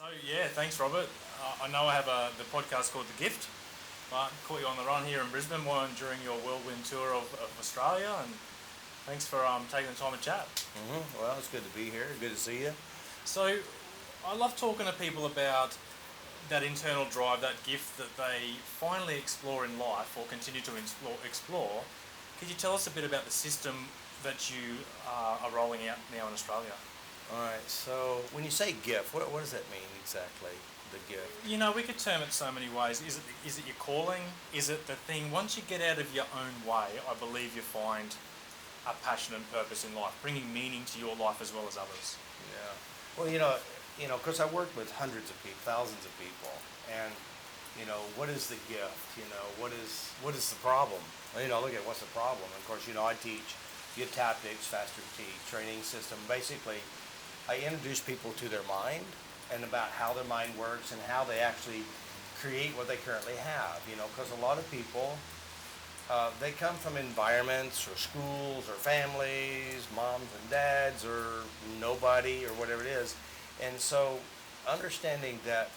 So yeah, thanks Robert. I know I have the podcast called The Gift. I caught you on the run here in Brisbane during your whirlwind tour of Australia, and thanks for taking the time to chat. Well, it's good to be here. Good to see you. So I love talking to people about that internal drive, that gift that they finally explore in life or continue to explore. Could you tell us a bit about the system that you are rolling out now in Australia? All right. So when you say gift, what does that mean exactly? The gift. You know, we could term it so many ways. Is it your calling? Is it the thing? Once you get out of your own way, I believe you find a passion and purpose in life, bringing meaning to your life as well as others. Yeah. Well, because I worked with hundreds of people, thousands of people, and what is the gift? What is the problem? Well, look at what's the problem. Of course, I teach Eutaptics, FasterEFT training system. Basically, I introduce people to their mind and about how their mind works and how they actually create what they currently have. Because a lot of people, they come from environments or schools or families, moms and dads or nobody or whatever it is. And so understanding that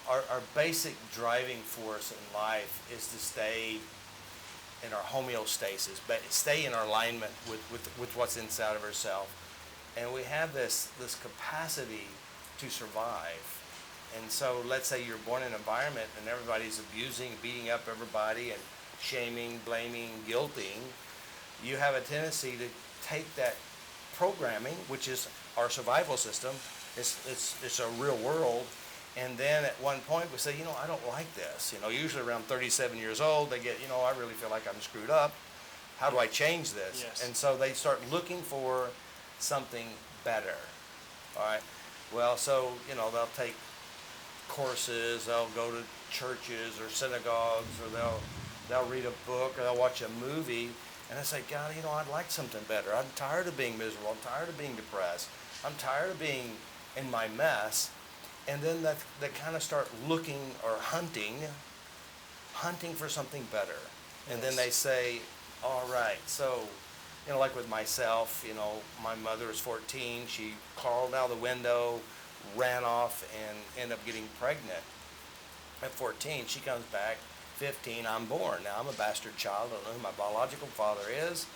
our basic driving force in life is to stay in our homeostasis, but stay in our alignment with what's inside of ourselves. And we have this capacity to survive. And so let's say you're born in an environment and everybody's abusing, beating up everybody and shaming, blaming, guilting. You have a tendency to take that programming, which is our survival system, it's a real world, and then at one point we say, I don't like this. Usually around 37 years old, they get, I really feel like I'm screwed up. How do I change this? Yes. And so they start looking for something better. All right. Well, so, they'll take courses, they'll go to churches or synagogues, or they'll read a book, or they'll watch a movie, and they say, God, I'd like something better. I'm tired of being miserable. I'm tired of being depressed. I'm tired of being in my mess. And then they kind of start looking or hunting for something better. And then they say, all right, so, like with myself, my mother was 14. She crawled out of the window, ran off, and ended up getting pregnant. At 14, she comes back. 15, I'm born. Now, I'm a bastard child. I don't know who my biological father is.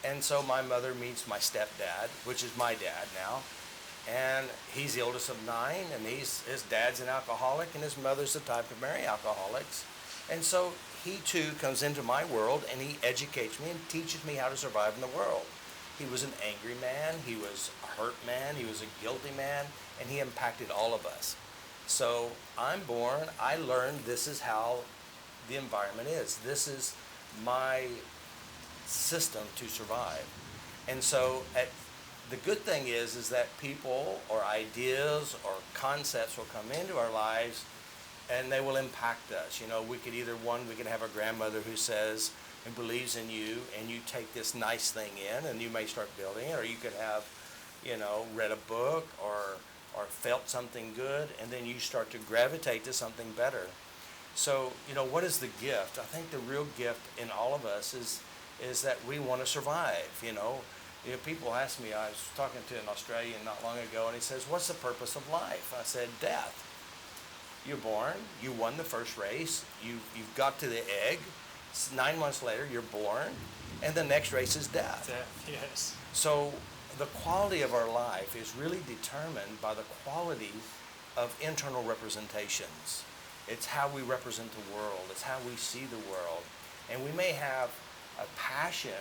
And so my mother meets my stepdad, which is my dad now. And he's the oldest of 9, and his dad's an alcoholic, and his mother's the type to marry alcoholics. And so he too comes into my world, and he educates me and teaches me how to survive in the world. He was an angry man, he was a hurt man, he was a guilty man, and he impacted all of us. So I'm born, I learned this is how the environment is. This is my system to survive. And so the good thing is that people or ideas or concepts will come into our lives and they will impact us. We could we can have a grandmother who says and believes in you, and you take this nice thing in and you may start building it, or you could have, read a book or felt something good, and then you start to gravitate to something better. So, what is the gift? I think the real gift in all of us is that we want to survive. People ask me, I was talking to an Australian not long ago, and he says, what's the purpose of life? I said, death. You're born, you won the first race, you've got to the egg, 9 months later you're born, and the next race is death. Death, yes. So the quality of our life is really determined by the quality of internal representations. It's how we represent the world. It's how we see the world. And we may have a passion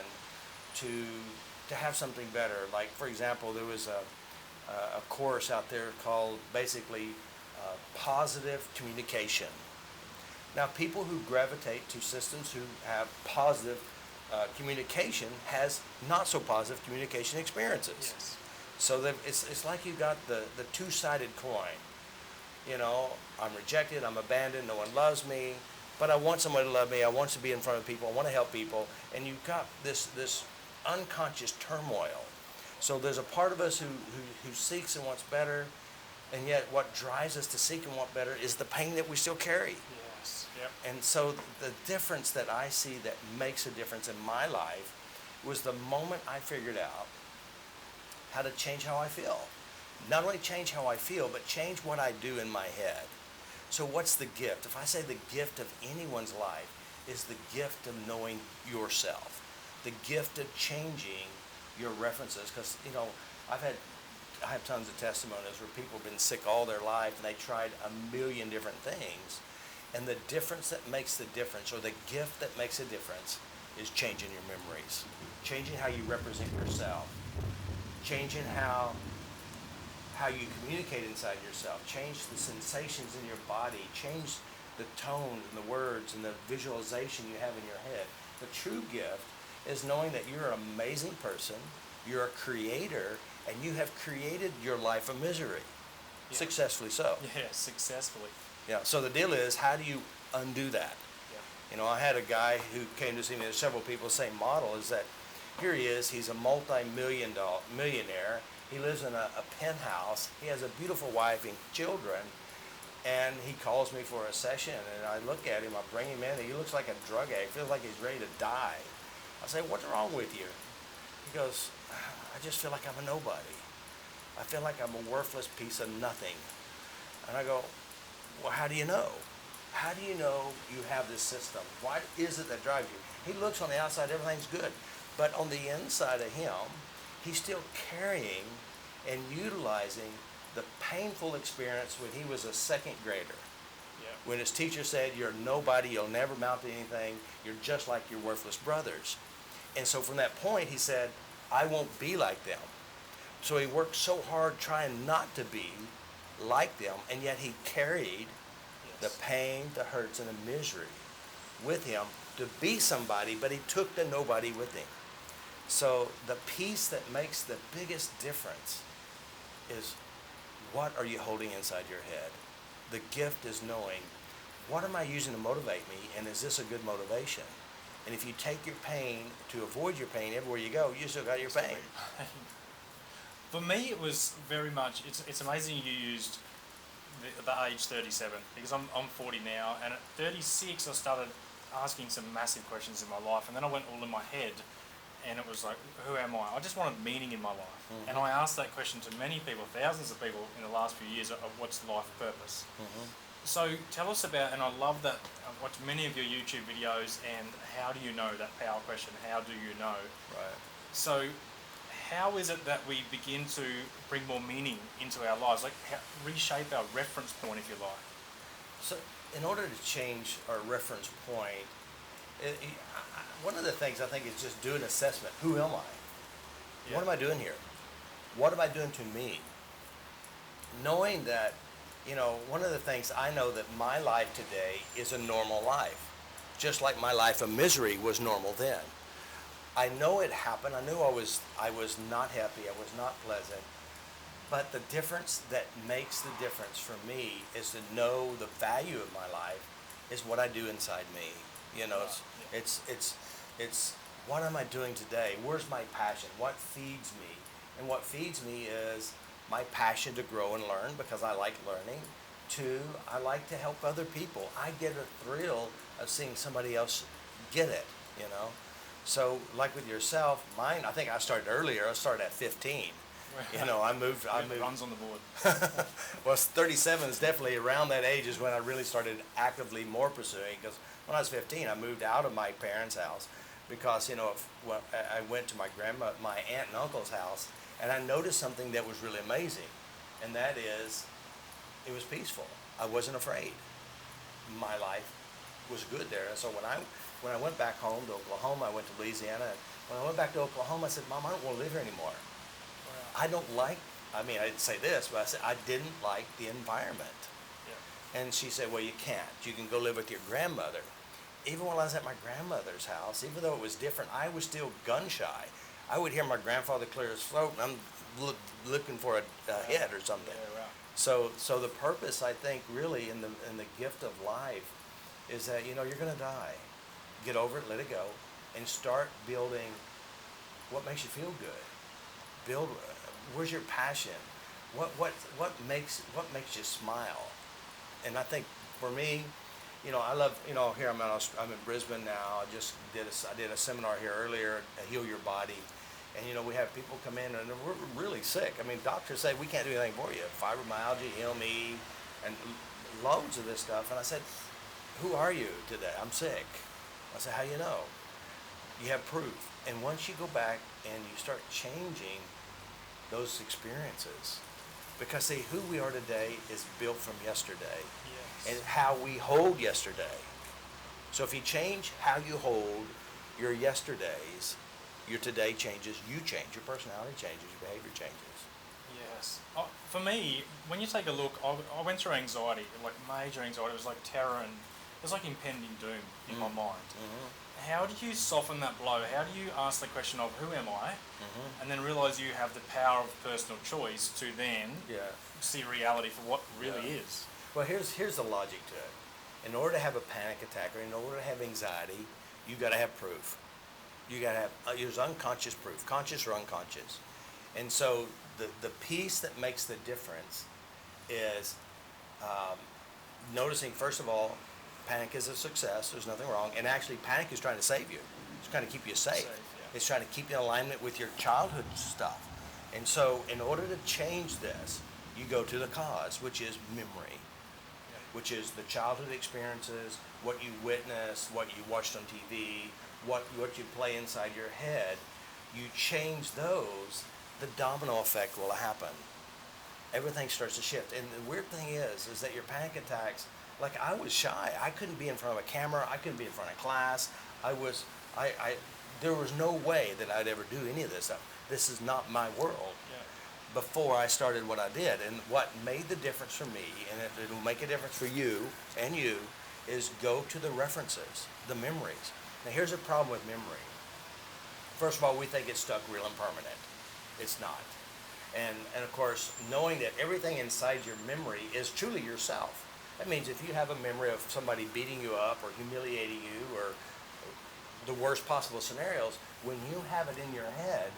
to have something better. Like, for example, there was a course out there called basically positive communication. Now, people who gravitate to systems who have positive communication has not so positive communication experiences. Yes. So it's like you got the two-sided coin. I'm rejected, I'm abandoned, no one loves me, but I want somebody to love me, I want to be in front of people, I want to help people, and you've got this unconscious turmoil. So there's a part of us who seeks and wants better, and yet what drives us to seek and want better is the pain that we still carry. Yes. Yep. And so the difference that I see that makes a difference in my life was the moment I figured out how to change how I feel. not only change how I feel, but change what I do in my head. So what's the gift? If I say the gift of anyone's life is the gift of knowing yourself, the gift of changing your references. Because, I have tons of testimonials where people have been sick all their life and they tried a million different things. And the difference that makes the difference, or the gift that makes a difference, is changing your memories, changing how you represent yourself, changing how you communicate inside yourself, change the sensations in your body, change the tone and the words and the visualization you have in your head. The true gift is knowing that you're an amazing person, you're a creator, and you have created your life of misery. Yeah. Successfully so. Yeah, successfully. Yeah, so the deal is, how do you undo that? Yeah. I had a guy who came to see me, there's several people, the same model, is that here he is, he's a millionaire, he lives in a penthouse, he has a beautiful wife and children, and he calls me for a session, and I look at him, I bring him in, and he looks like a drug addict, feels like he's ready to die. I say, what's wrong with you? He goes, I just feel like I'm a nobody. I feel like I'm a worthless piece of nothing. And I go, well, how do you know? How do you know you have this system? What is it that drives you? He looks on the outside, everything's good. But on the inside of him, he's still carrying and utilizing the painful experience when he was a second grader. Yeah. When his teacher said, you're nobody, you'll never amount to anything, you're just like your worthless brothers. And so from that point, he said, I won't be like them. So he worked so hard trying not to be like them, and yet he carried the pain, the hurts, and the misery with him to be somebody, but he took the nobody with him. So the piece that makes the biggest difference is, what are you holding inside your head? The gift is knowing, what am I using to motivate me, and is this a good motivation? And if you take your pain to avoid your pain everywhere you go, you still got your pain. For me, it was very much, it's amazing you used the age 37, because I'm 40 now, and at 36 I started asking some massive questions in my life, and then I went all in my head, and it was like, who am I? I just wanted meaning in my life. Mm-hmm. And I asked that question to many people, thousands of people in the last few years, of what's life purpose? Mm-hmm. So tell us about, and I love that, I've watched many of your YouTube videos, and how do you know, that power question, how do you know? Right. So how is it that we begin to bring more meaning into our lives, like reshape our reference point, if you like? So in order to change our reference point, one of the things I think is just do an assessment. Who am I? Yeah. What am I doing here? What am I doing to me? Knowing that, one of the things I know, that my life today is a normal life, just like my life of misery was normal then. I know it happened. I knew I was not happy. I was not pleasant. But the difference that makes the difference for me is to know the value of my life is what I do inside me. It's what am I doing today? Where's my passion? What feeds me? And what feeds me is my passion to grow and learn, because I like learning. 2, I like to help other people. I get a thrill of seeing somebody else get it, So like with yourself, mine, I think I started earlier. I started at 15. I moved. Runs on the board. Well, 37 is definitely around that age is when I really started actively more pursuing, because when I was 15, I moved out of my parents' house because, I went to my aunt and uncle's house, and I noticed something that was really amazing, and that is, it was peaceful. I wasn't afraid. My life was good there. And so when I went back home to Oklahoma, I went to Louisiana, and when I went back to Oklahoma, I said, Mom, I don't want to live here anymore. I didn't say this, but I said I didn't like the environment. Yeah. And she said, well, you can't. You can go live with your grandmother. Even when I was at my grandmother's house, even though it was different, I was still gun shy. I would hear my grandfather clear his throat, and I'm looking for a head or something. Yeah, right. So the purpose, I think, really in the gift of life is that, you're going to die. Get over it, let it go, and start building what makes you feel good. Where's your passion? What makes you smile? And I think for me, I love, here I'm in Brisbane now. I did a seminar here earlier, Heal Your Body, And we have people come in and we're really sick. I mean, doctors say we can't do anything for you. Fibromyalgia, ME, and loads of this stuff. And I said, who are you today? I'm sick. I said, how you know? You have proof. And once you go back and you start changing those experiences, because see, who we are today is built from yesterday. Yes. And how we hold yesterday. So if you change how you hold your yesterdays, your today changes, you change, your personality changes, your behavior changes. Yes. For me, when you take a look, I went through anxiety, like major anxiety. It was like terror and it was like impending doom in my mind. Mm-hmm. How do you soften that blow? How do you ask the question of who am I? Mm-hmm. And then realize you have the power of personal choice to then see reality for what really is. Well, here's the logic to it. In order to have a panic attack or in order to have anxiety, you got to have proof. You got to have, there's unconscious proof, conscious or unconscious. And so the piece that makes the difference is noticing, first of all, panic is a success. There's nothing wrong. And actually, panic is trying to save you. It's trying to keep you safe. It's trying to keep you in alignment with your childhood stuff. And so in order to change this, you go to the cause, which is memory, which is the childhood experiences, what you witnessed, what you watched on TV, what you play inside your head. You change those, the domino effect will happen. Everything starts to shift. And the weird thing is that your panic attacks, like I was shy. I couldn't be in front of a camera. I couldn't be in front of class. There was no way that I'd ever do any of this stuff. This is not my world. Before I started what I did. And what made the difference for me, and it'll make a difference for you, is go to the references, the memories. Now here's a problem with memory. First of all, we think it's stuck real and permanent. It's not. And of course, knowing that everything inside your memory is truly yourself. That means if you have a memory of somebody beating you up or humiliating you or the worst possible scenarios, when you have it in your head,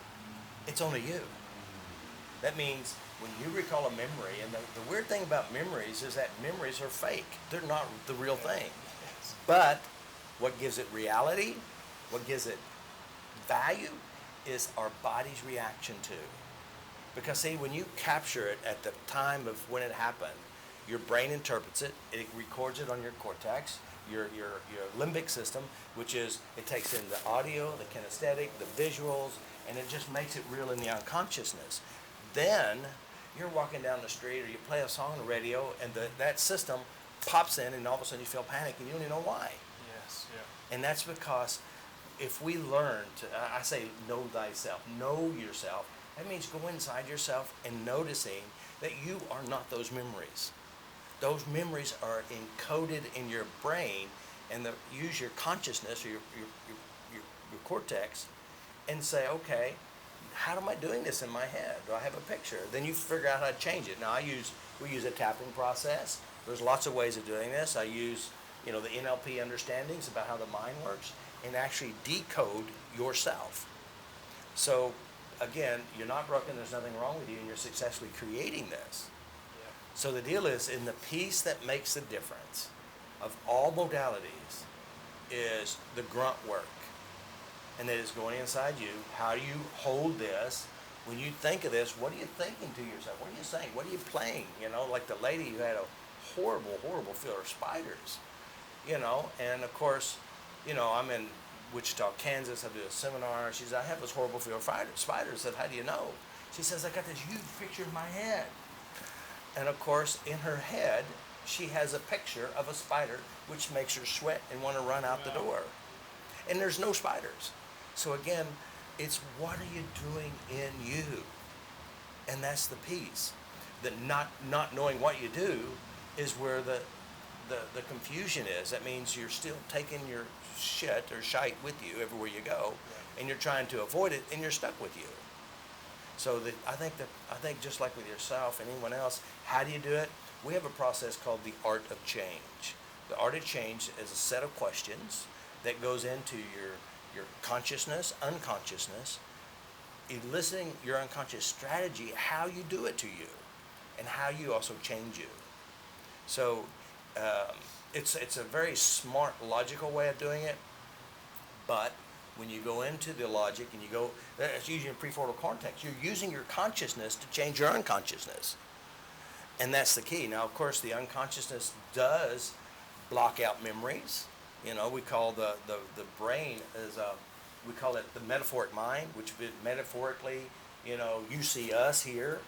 it's only you. That means when you recall a memory, and the weird thing about memories is that memories are fake. They're not the real thing. But what gives it reality, what gives it value, is our body's reaction to. Because see, when you capture it at the time of when it happened, your brain interprets it, it records it on your cortex, your limbic system, which is, it takes in the audio, the kinesthetic, the visuals, and it just makes it real in the unconsciousness. Then you're walking down the street or you play a song on the radio and that system pops in and all of a sudden you feel panic and you don't even know why. Yes, yeah. And that's because if we learn to, I say know thyself, know yourself, that means go inside yourself and noticing that you are not those memories. Those memories are encoded in your brain, and use your consciousness or your cortex and say, okay, how am I doing this in my head? Do I have a picture? Then you figure out how to change it. Now we use a tapping process. There's lots of ways of doing this. I use the NLP understandings about how the mind works and actually decode yourself. So again, you're not broken, there's nothing wrong with you, and you're successfully creating this. So the deal is, in the piece that makes the difference of all modalities is the grunt work. And that is going inside you. How do you hold this? When you think of this, what are you thinking to yourself? What are you saying? What are you playing? Like the lady who had a horrible, horrible fear of spiders. And of course, I'm in Wichita, Kansas. I do a seminar. She said, I have this horrible fear of spiders. I said, how do you know? She says, I got this huge picture in my head. And of course, in her head, she has a picture of a spider, which makes her sweat and want to run out the door. And there's no spiders. So again, it's what are you doing in you? And that's the piece. That not knowing what you do is where the confusion is. That means you're still taking your shit or shite with you everywhere you go, and you're trying to avoid it, and you're stuck with you. So I think just like with yourself and anyone else, how do you do it? We have a process called the art of change. The art of change is a set of questions that goes into your consciousness, unconsciousness, eliciting your unconscious strategy, how you do it to you, and how you also change you. So it's a very smart, logical way of doing it, but When you go into the logic and you go, that's using prefrontal cortex. You're using your consciousness to change your unconsciousness. And that's the key. Now, of course, the unconsciousness does block out memories. We call the brain we call it the metaphoric mind, which metaphorically, you see us here,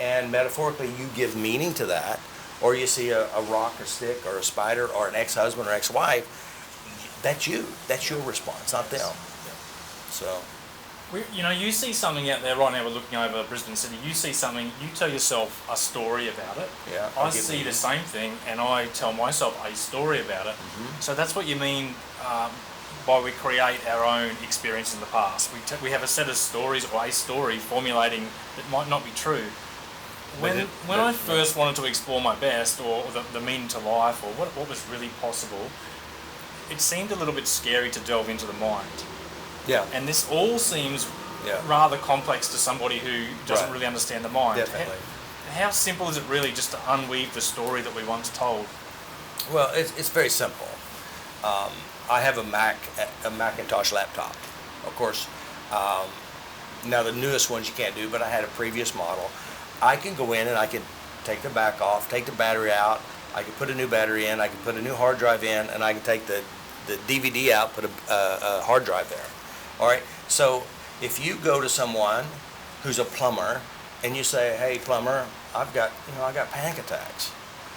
and metaphorically you give meaning to that. Or you see a rock, a stick, or a spider, or an ex-husband or ex-wife. That's you. That's your response, not them. So. You see something out there right now. We're looking over Brisbane City. You see something. You tell yourself a story about it. Yeah. I see the same thing, and I tell myself a story about it. Mm-hmm. So that's what you mean by we create our own experience in the past. We have a set of stories or a story formulating that might not be true. When I first wanted to explore my best, or the meaning to life, or what was really possible, it seemed a little bit scary to delve into the mind. Yeah. And this all seems rather complex to somebody who doesn't really understand the mind. Definitely. How simple is it really just to unweave the story that we once told? Well, it's very simple. I have a Macintosh laptop. Of course, now the newest ones you can't do, but I had a previous model. I can go in and I can take the back off, take the battery out, I can put a new battery in, I can put a new hard drive in, and I can take the DVD out, put a hard drive there. All right, so if you go to someone who's a plumber and you say, hey plumber, I got panic attacks.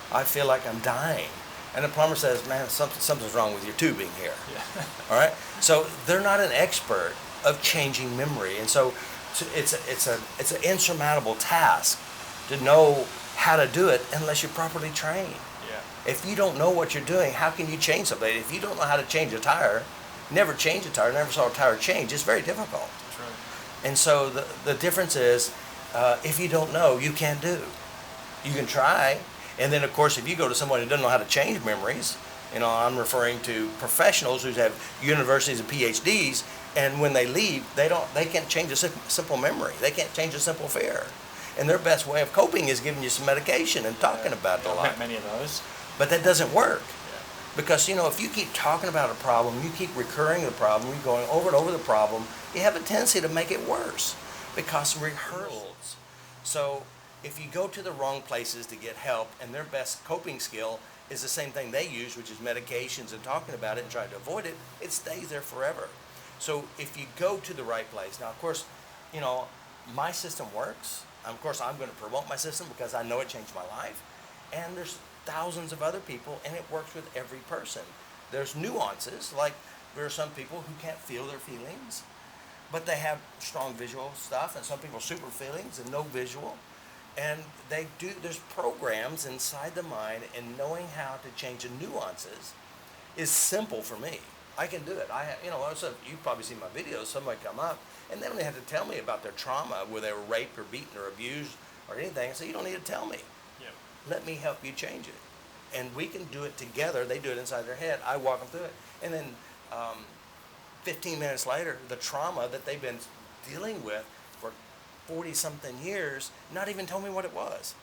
I feel like I'm dying. And the plumber says, man, something's wrong with your tubing here. Yeah. All right, so they're not an expert of changing memory, and so it's an insurmountable task to know how to do it unless you're properly trained. Yeah. If you don't know what you're doing, how can you change something? If you don't know how to change a tire, never change a tire, never saw a tire change, it's very difficult. True. And so the difference is, if you don't know, you can't do. You can try, and then of course if you go to someone who doesn't know how to change memories, I'm referring to professionals who have universities and PhDs, and when they leave, they can't change a simple memory. They can't change a simple fear. And their best way of coping is giving you some medication and talking about it a lot. I've met many of those. But that doesn't work. Yeah. Because, if you keep talking about a problem, you keep recurring the problem, you're going over and over the problem, you have a tendency to make it worse because rehearsals. So if you go to the wrong places to get help and their best coping skill is the same thing they use, which is medications and talking about it and trying to avoid it, it stays there forever. So if you go to the right place, now of course, my system works. Of course, I'm going to promote my system because I know it changed my life. And there's thousands of other people, and it works with every person. There's nuances, like there are some people who can't feel their feelings, but they have strong visual stuff, and some people super feelings and no visual. And there's programs inside the mind, and knowing how to change the nuances is simple for me. I can do it. You've probably seen my videos. Somebody come up, and they don't have to tell me about their trauma, where they were raped or beaten or abused or anything. So you don't need to tell me. Yep. Let me help you change it. And we can do it together. They do it inside their head. I walk them through it. And then 15 minutes later, the trauma that they've been dealing with for 40-something years, not even told me what it was.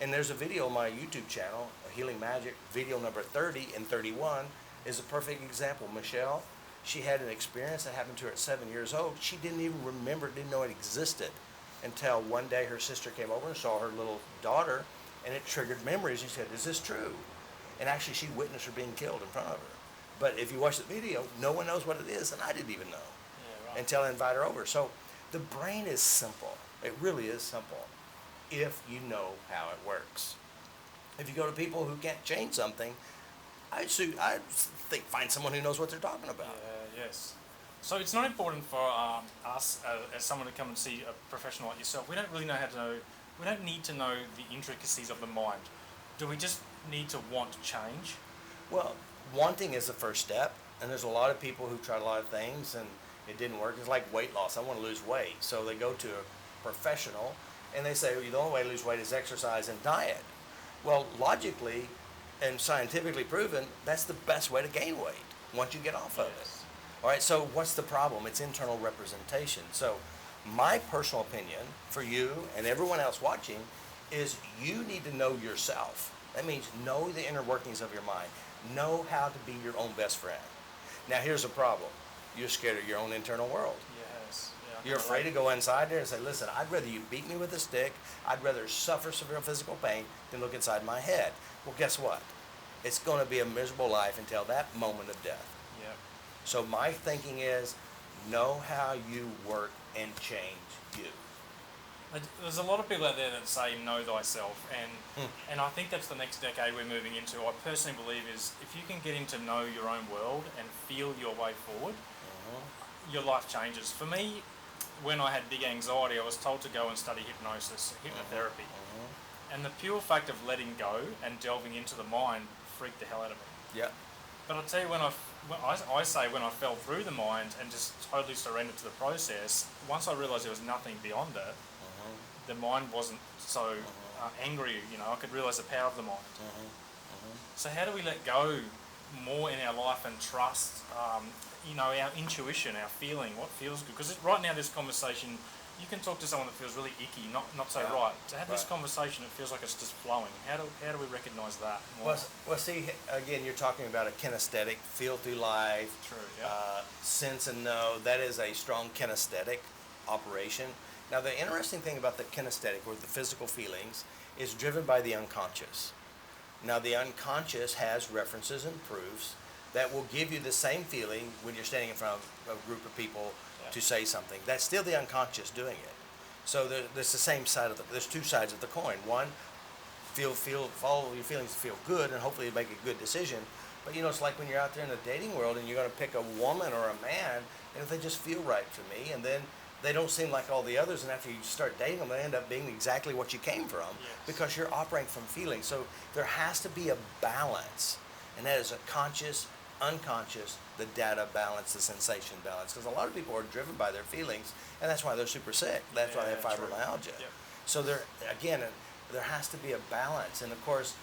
And there's a video on my YouTube channel, Healing Magic, video number 30 and 31, is a perfect example. Michelle, she had an experience that happened to her at 7 years old. She didn't even remember, didn't know it existed until one day her sister came over and saw her little daughter, and it triggered memories. She said, is this true? And actually she witnessed her being killed in front of her. But if you watch the video, no one knows what it is, and I didn't even know until I invite her over. So the brain is simple. It really is simple if you know how it works. If you go to people who can't change something, I think find someone who knows what they're talking about. Yes. So it's not important for us as someone to come and see a professional like yourself. We don't really know how to know. We don't need to know the intricacies of the mind. Do we just need to want to change? Well, wanting is the first step, and there's a lot of people who tried a lot of things and it didn't work. It's like weight loss. I want to lose weight, so they go to a professional and they say, well, the only way to lose weight is exercise and diet. Well, logically and scientifically proven, that's the best way to gain weight once you get off of it. All right, so what's the problem? It's internal representation. So my personal opinion for you and everyone else watching is you need to know yourself. That means know the inner workings of your mind. Know how to be your own best friend. Now here's the problem. you're scared of your own internal world. Yes. Yeah, I can You're afraid to relate. go inside there and say, listen, I'd rather you beat me with a stick. I'd rather suffer severe physical pain than look inside my head. Well, guess what? It's going to be a miserable life until that moment of death. Yep. So my thinking is, know how you work and change you. There's a lot of people out there that say know thyself, and I think that's the next decade we're moving into. I personally believe is if you can get into know your own world and feel your way forward, your life changes. For me, when I had big anxiety, I was told to go and study hypnosis, hypnotherapy, and the pure fact of letting go and delving into the mind freaked the hell out of me. Yeah. But I'll tell you, when I fell through the mind and just totally surrendered to the process, once I realised there was nothing beyond it, the mind wasn't so angry, I could realise the power of the mind. So how do we let go more in our life and trust, our intuition, our feeling, what feels good? Because right now this conversation, you can talk to someone that feels really icky, not so right. To have this conversation, it feels like it's just flowing. How do we recognise that more? Well, see, again, you're talking about a kinesthetic, feel through life, True, yeah. sense and know. That is a strong kinesthetic operation. Now, the interesting thing about the kinesthetic, or the physical feelings, is driven by the unconscious. Now, the unconscious has references and proofs that will give you the same feeling when you're standing in front of a group of people to say something. That's still the unconscious doing it. So there's the same side of there's two sides of the coin. One, follow your feelings, feel good, and hopefully you make a good decision. But it's like when you're out there in the dating world and you're going to pick a woman or a man, and if they just feel right to me, and then they don't seem like all the others, and after you start dating them, they end up being exactly what you came from, because you're operating from feelings. So there has to be a balance, and that is a conscious, unconscious, the data balance, the sensation balance, because a lot of people are driven by their feelings, and that's why they're super sick. That's why they have fibromyalgia. Yep. So there has to be a balance, and of course,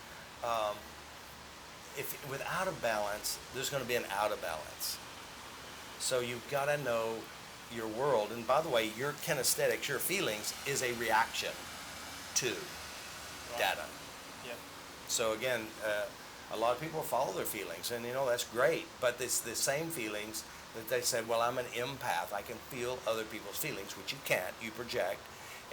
if without a balance, there's going to be an out of balance. So you've got to know your world, and by the way, your kinesthetics, your feelings, is a reaction to data. Yeah. So again, a lot of people follow their feelings, and that's great, but it's the same feelings that they said, well, I'm an empath, I can feel other people's feelings, which you can't, you project.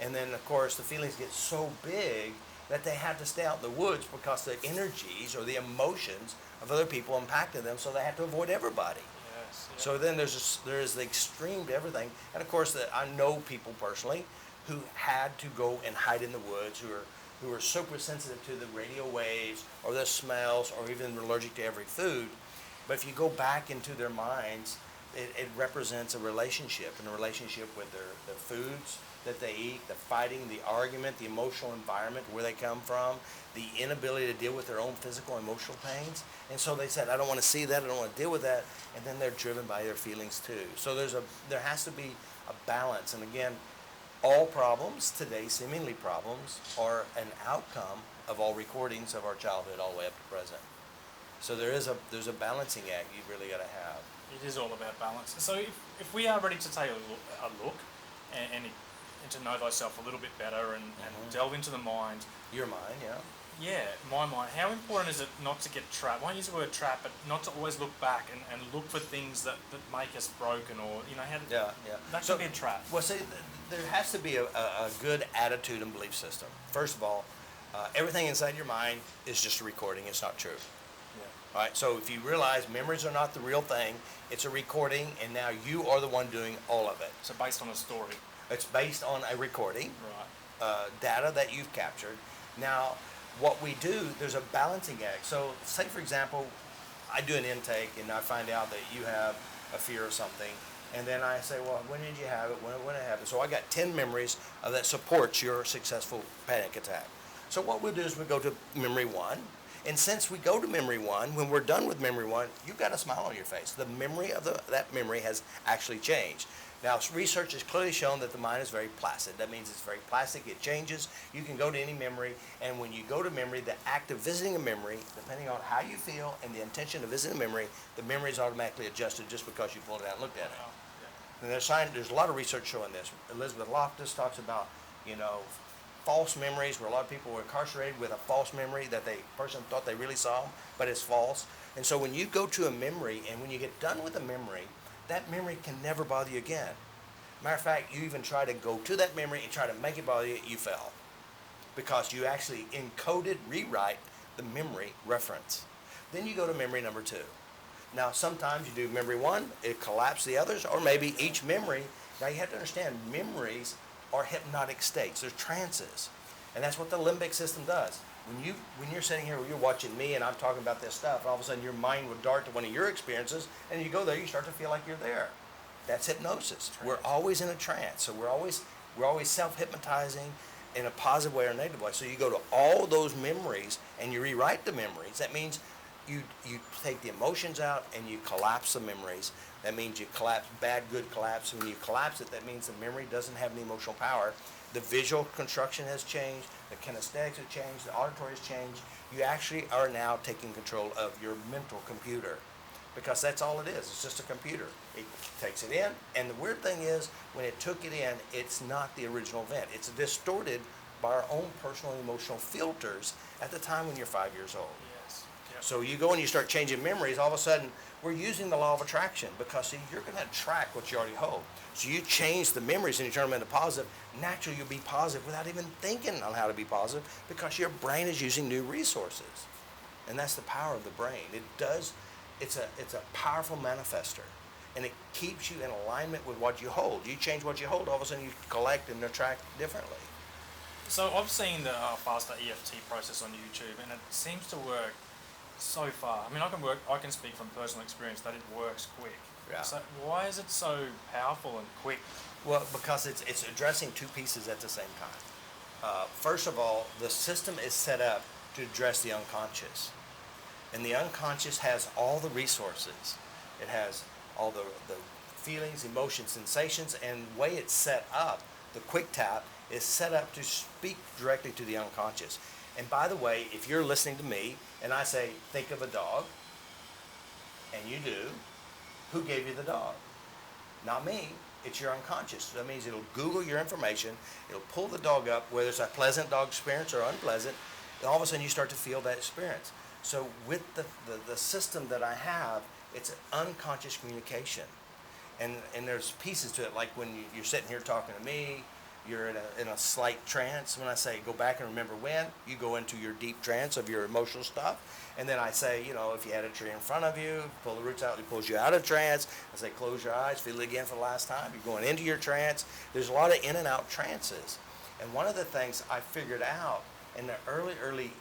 And then of course the feelings get so big that they have to stay out in the woods because the energies or the emotions of other people impacted them, so they have to avoid everybody. Yes. Yep. So then there is the extreme to everything. And of course, I know people personally who had to go and hide in the woods, who are super sensitive to the radio waves or the smells, or even allergic to every food. But if you go back into their minds, it represents a relationship, and a relationship with their foods that they eat, the fighting, the argument, the emotional environment where they come from, the inability to deal with their own physical and emotional pains. And so they said, I don't want to see that, I don't want to deal with that. And then they're driven by their feelings too. So there has to be a balance. And again, all problems today, seemingly problems, are an outcome of all recordings of our childhood all the way up to present. So there's a balancing act you really got to have. It is all about balance. So if we are ready to take a look and to know thyself a little bit better and delve into the mind. Your mind, yeah. Yeah, my mind. How important is it not to get trapped? I won't use the word trap, but not to always look back and look for things that make us broken, or that could be a trap. Well, see, there has to be a good attitude and belief system. First of all, everything inside your mind is just a recording. It's not true. All right, so if you realize memories are not the real thing, it's a recording, and now you are the one doing all of it. So based on a story. It's based on a recording, right? Data that you've captured. Now, what we do, there's a balancing act. So say, for example, I do an intake, and I find out that you have a fear of something, and then I say, well, when did you have it? When it happened? So I got 10 memories that supports your successful panic attack. So what we'll do is we go to memory 1. And since we go to memory 1, when we're done with memory 1, you've got a smile on your face. The memory of that memory has actually changed. Now, research has clearly shown that the mind is very placid. That means it's very plastic. It changes. You can go to any memory, and when you go to memory, the act of visiting a memory, depending on how you feel and the intention of visiting a memory, the memory is automatically adjusted just because you pulled it out and looked at it. And there's a lot of research showing this. Elizabeth Loftus talks about, false memories, where a lot of people were incarcerated with a false memory that the person thought they really saw, but it's false. And so when you go to a memory, and when you get done with a memory, that memory can never bother you again. Matter of fact, you even try to go to that memory and try to make it bother you, you fell. Because you actually encoded, rewrite the memory reference. Then you go to memory number 2. Now, sometimes you do memory 1, it collapses the others, or maybe each memory. Now, you have to understand, memories are hypnotic states. They're trances. And that's what the limbic system does. When you're sitting here, you're watching me, and I'm talking about this stuff, and all of a sudden your mind would dart to one of your experiences, and you go there, you start to feel like you're there. That's hypnosis. We're always in a trance. So we're always self-hypnotizing in a positive way or a negative way. So you go to all those memories and you rewrite the memories. That means you take the emotions out and you collapse the memories. That means you collapse bad, good collapse. When you collapse it, that means the memory doesn't have any emotional power. The visual construction has changed. The kinesthetics have changed. The auditory has changed. You actually are now taking control of your mental computer. Because that's all it is. It's just a computer. It takes it in, and the weird thing is, when it took it in, it's not the original event. It's distorted by our own personal emotional filters at the time when you're 5 years old. Yes. Yep. So you go and you start changing memories, all of a sudden, we're using the law of attraction, because see, you're going to attract what you already hold. So you change the memories and you turn them into positive. Naturally, you'll be positive without even thinking on how to be positive, because your brain is using new resources. And that's the power of the brain. It's a powerful manifester, and it keeps you in alignment with what you hold. You change what you hold, all of a sudden you collect and attract differently. So I've seen the FasterEFT process on YouTube, and it seems to work so far. I mean, I can speak from personal experience that it works quick. Yeah. So why is it so powerful and quick? Well, because it's addressing two pieces at the same time. First of all, the system is set up to address the unconscious. And the unconscious has all the resources. It has all the feelings, emotions, sensations, and the way it's set up, the quick tap, is set up to speak directly to the unconscious. And by the way, if you're listening to me and I say, think of a dog, and you do, who gave you the dog? Not me. It's your unconscious. So that means it'll Google your information, it'll pull the dog up, whether it's a pleasant dog experience or unpleasant, and all of a sudden you start to feel that experience. So with the system that I have, it's an unconscious communication. And there's pieces to it, like when you're sitting here talking to me, you're in a slight trance. When I say go back and remember when, you go into your deep trance of your emotional stuff. And then I say, if you had a tree in front of you, pull the roots out, it pulls you out of trance. I say close your eyes, feel it again for the last time. You're going into your trance. There's a lot of in and out trances. And one of the things I figured out in the early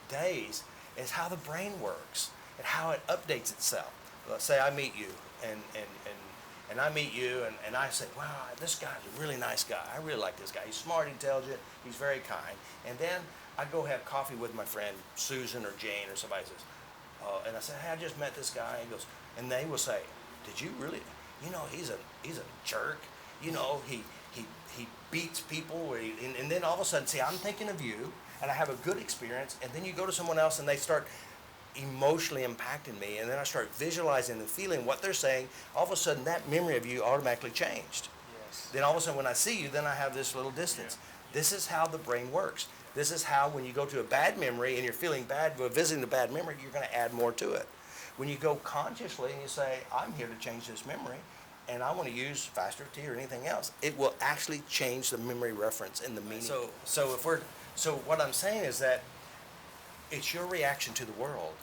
days is how the brain works and how it updates itself. Let's say I meet you and I meet you and I say, wow, this guy's a really nice guy. I really like this guy. He's smart, intelligent, he's very kind. And then I go have coffee with my friend Susan or Jane or somebody says, and I say, hey, I just met this guy. He goes, and they will say, did you really? He's a jerk. He beats people. And then all of a sudden, see, I'm thinking of you, and I have a good experience, and then you go to someone else and they start emotionally impacting me, and then I start visualizing and feeling what they're saying. All of a sudden, that memory of you automatically changed. Yes. Then all of a sudden, when I see you, then I have this little distance. Yeah. This is how the brain works. This is how, when you go to a bad memory and you're feeling bad, but visiting the bad memory, you're going to add more to it. When you go consciously and you say, I'm here to change this memory, and I want to use FasterEFT or anything else, it will actually change the memory reference and the meaning. So what I'm saying is that it's your reaction to the world.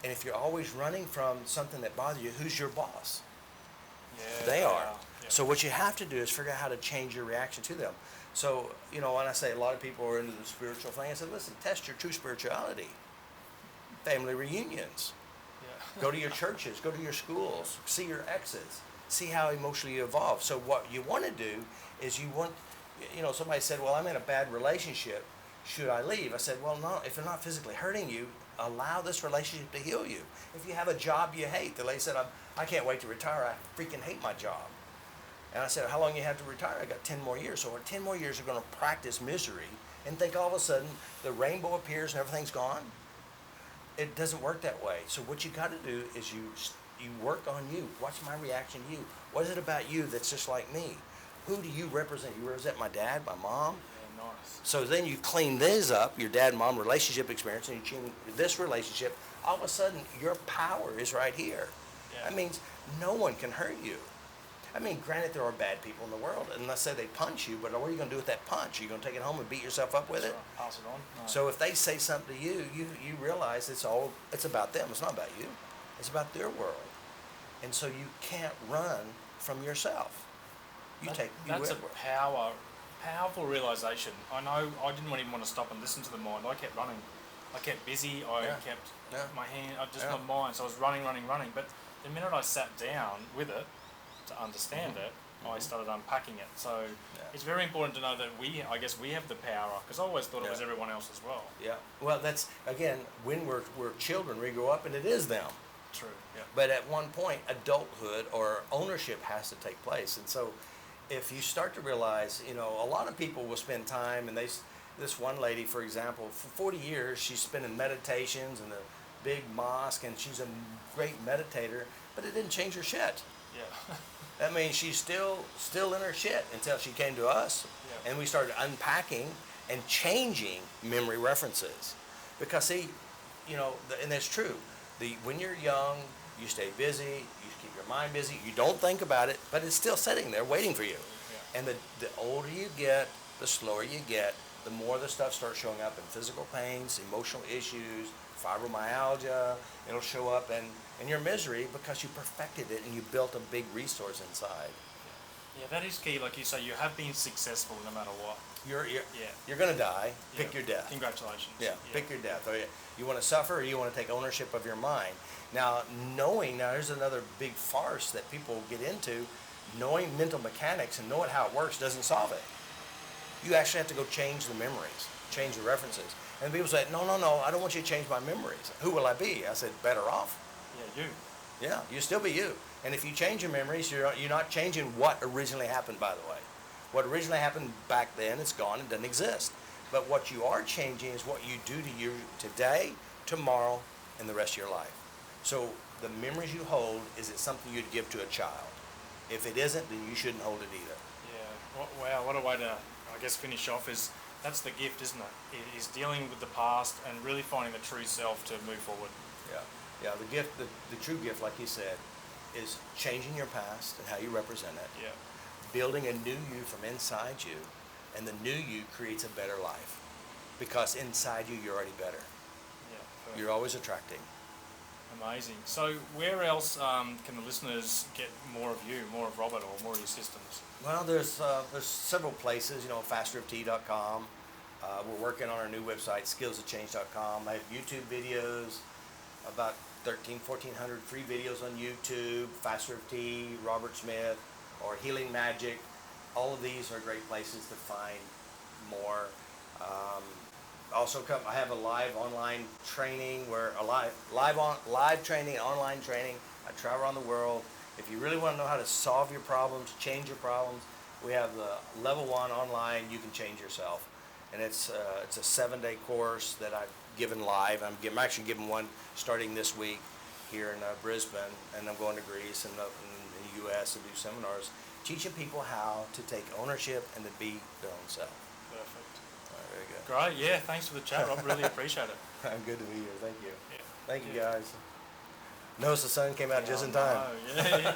And if you're always running from something that bothers you, who's your boss? Yeah, they are. Yeah. So what you have to do is figure out how to change your reaction to them. So, when I say a lot of people are into the spiritual thing, I said, listen, test your true spirituality. Family reunions. Yeah. Go to your churches, go to your schools, see your exes, see how emotionally you evolve. So what you want to do is somebody said, well, I'm in a bad relationship. Should I leave? I said, well, no, if they're not physically hurting you, allow this relationship to heal you. If you have a job you hate, the lady said, I can't wait to retire. I freaking hate my job. And I said, how long you have to retire? I got 10 more years. So in 10 more years, you're going to practice misery and think all of a sudden the rainbow appears and everything's gone. It doesn't work that way. So what you got to do is you work on you. What's my reaction to you? What is it about you that's just like me? Who do you represent? You represent my dad, my mom? Yeah, nice. So then you clean this up, your dad and mom relationship experience, and you change this relationship. All of a sudden, your power is right here. Yeah. That means no one can hurt you. I mean, granted, there are bad people in the world, and let's say they punch you, but what are you going to do with that punch? Are you going to take it home and beat yourself up with it? Sure. Pass it on. No. So if they say something to you, you realize it's about them. It's not about you. It's about their world. And so you can't run from yourself. That's a powerful realization. I know I didn't even want to stop and listen to the mind. I kept running. I kept busy. I kept my hand, my mind. So I was running. But the minute I sat down with it to understand it, I started unpacking it. So it's very important to know that we have the power, because I always thought it was everyone else as well. Yeah. Well, that's, again, when we're children, we grow up and it is them. True. Yeah. But at one point, adulthood or ownership has to take place. And so if you start to realize, a lot of people will spend time, and this one lady, for example, for 40 years, she's spent in meditations in a big mosque, and she's a great meditator, but it didn't change her shit. Yeah. That means she's still in her shit until she came to us, and we started unpacking and changing memory references. Because see, and that's true. When you're young, you stay busy, you keep your mind busy, you don't think about it, but it's still sitting there waiting for you. Yeah. And the older you get, the slower you get, the more the stuff starts showing up in physical pains, emotional issues, fibromyalgia. It'll show up in your misery because you perfected it and you built a big resource inside. Yeah, that is key. Like you say, you have been successful no matter what. You're going to die. Pick your death. Congratulations. Yeah, pick your death. You want to suffer, or you want to take ownership of your mind. Now, here's another big farce that people get into. Knowing mental mechanics and knowing how it works doesn't solve it. You actually have to go change the memories, change the references. And people say, no, I don't want you to change my memories. Who will I be? I said, better off. Yeah, you. Yeah, you still be you. And if you change your memories, you're not changing what originally happened, by the way. What originally happened back then, it's gone, it doesn't exist. But what you are changing is what you do to you today, tomorrow, and the rest of your life. So the memories you hold, is it something you'd give to a child? If it isn't, then you shouldn't hold it either. Yeah, wow, what a way to, finish off is, that's the gift, isn't it? It is dealing with the past and really finding the true self to move forward. Yeah, the gift, the true gift, like you said, is changing your past and how you represent it. Yeah. Building a new you from inside you, and the new you creates a better life. Because inside you, you're already better. Yeah. Perfect. You're always attracting. Amazing. So where else can the listeners get more of you, more of Robert, or more of your systems? Well, there's several places, FasterEFT.com. We're working on our new website, skillsofchange.com. I have YouTube videos, about 1,400 free videos on YouTube, FasterEFT, Robert Smith, or Healing Magic. All of these are great places to find more. I have a live online training live training, online training. I travel around the world. If you really want to know how to solve your problems, change your problems, we have the level 1 online. You can change yourself, and it's a 7-day course that I've given live. I'm actually giving one starting this week here in Brisbane, and I'm going to Greece and in the U.S. to do seminars, teaching people how to take ownership and to be their own self. Perfect. All right, very good. Great. Yeah. Thanks for the chat, Rob. Really appreciate it. Good to be here. Thank you. Yeah. Thank you, guys. Notice the sun came out just in time. Yeah.